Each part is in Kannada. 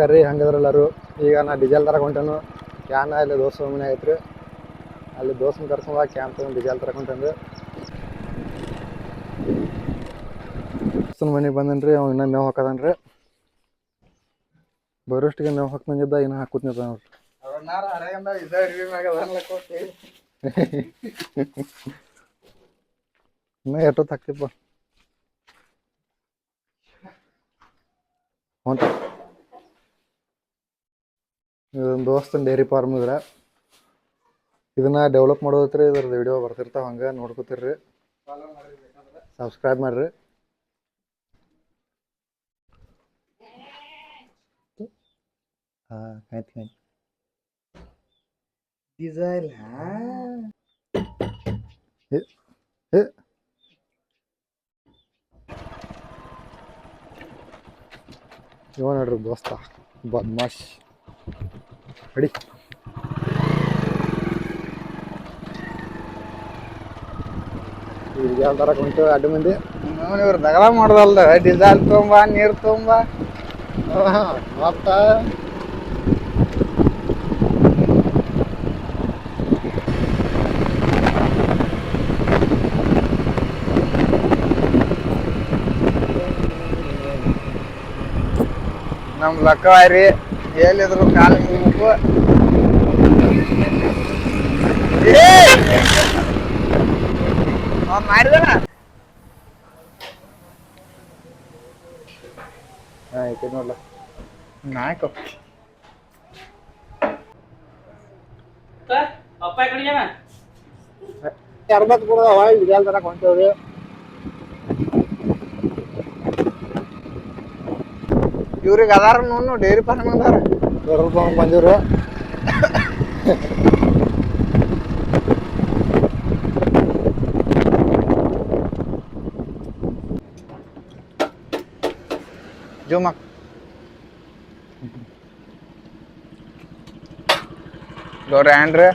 ಕರ್ರಿ ಹಂಗದ್ರೆಲ್ಲರೂ ಈಗ ನಾ ಡೀಸೆಲ್ ತರಕ ಹೊಂಟೇನು ಕ್ಯಾನ್ ಅಲ್ಲಿ ದೋಸ್ತ ಮನೆ ಐತ್ರಿ ಅಲ್ಲಿ ದೋಸ್ತನ ಕರ್ಕೊಂಡ ಕ್ಯಾನ್ ತಗೊಂಡು ಡೀಸೆಲ್ ತರಕ ಹೊಂಟೇನ್ರಿ ದೋಸ್ತನ ಮನೆಗೆ ಬಂದನ್ರಿ ಅವ್ನು ಇನ್ನೂ ಮೇವು ಹಾಕದನ್ರಿ ಬರೋಷ್ಟಿಗೆ ಮೇವು ಹಾಕ್ತಂಗಿದ್ದ ಇನ್ನೂ ಹಾಕುತ್ತಿದ್ದ ನೋಡ್ರಿ ಇನ್ನೂ ಎಷ್ಟೊತ್ತು ಹಾಕ್ತಿಪ್ಪ ಹೊಂಟ ಇದೊಂದು ದೋಸ್ತನ ಡೈರಿ ಫಾರ್ಮ್ ಇದ್ರೆ ಇದನ್ನ ಡೆವಲಪ್ ಮಾಡೋದೈತ್ರಿ ಇದ್ರದ್ದು ವಿಡಿಯೋ ಬರ್ತಿರ್ತಾವ ಹಂಗೆ ನೋಡ್ಕೊತಿರ್ರಿ ಸಬ್ಸ್ಕ್ರೈಬ್ ಮಾಡ್ರಿ ಆಯ್ತು ಡೀಸೆಲ್ ಇವ ನೋಡ್ರಿ ದೋಸ್ತ ಬದ್ಮಾಶ್ ಅಡಿ ಡೀಸೆಲ್ ತರಕ ಹೊಂಟು ಅಡ್ಡ ಮಂದಿ ಇವ್ರು ದಗಲ ಮಾಡೋದಲ್ದ ಡೀಸೆಲ್ ತೊಗೊಂಬ ನೀರು ತೊಗೊಂಬ ಮತ್ತ ನಮ್ ಲಕ್ಕವಾರಿ ಎಲ್ಲಿದ್ರು ಕಾಲು ಮುಗ್ಬೇಕು ಮಾಡಿದನ ಐತೆ ನೋಡ್ಲ ನಾಯ್ಕ ಅರ್ಬತ್ ಕೊಡದವ ಡೀಸೆಲ್ ತರಕ ಹೊಂಟೇವ್ರಿ ಇವ್ರಿಗೆ ಅದಾರ ನೋಡು ಡೈರಿ ಫಾರ್ಮ್ ಅದಾರ ಪೆಟ್ರೋಲ್ ಪಂಪ್ ಬಂದಿವ್ರಿ ಜುಮಕ್ ಗೌರಿ ಏನ್ರಿ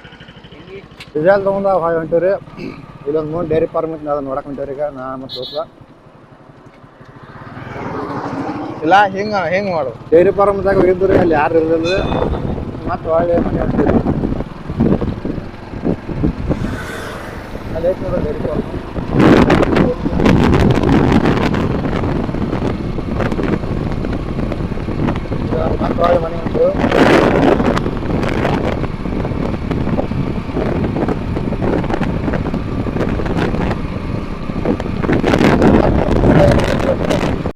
ಡೀಸೆಲ್ ತೊಗೊಂಡು ಹೊಯ್ ಹೊಂಟೇವ್ರಿ ಇಲ್ಲೊಂದು ಮೂರು ಡೈರಿ ಫಾರ್ಮ್ ಐತಿ ಅದನ್ನ ನೋಡಕ್ ಹೊಂಟೇವ್ರಿ ಈಗ ನಾ ಮತ್ತು ದೋಸ್ತ ಇಲ್ಲ ಹಿಂಗ ಮಾಡು ಡೈರಿ ಫಾರ್ಮ್ದಾಗ ಹೋಗಿದ್ದು ರೀ ಅಲ್ಲಿ ಯಾರು ಇರಲಿಲ್ಲ ಮತ್ತು ಒಳ್ಳೆ ಮನೆ ಹಚ್ತೀವಿ ಅಲ್ಲಿ ಐತಿ ನೋಡ್ರಿ ಡೈರಿ ಫಾರ್ಮ್ ಮತ್ತು ಒಳ್ಳೆ ಮನೆ ಉಂಟು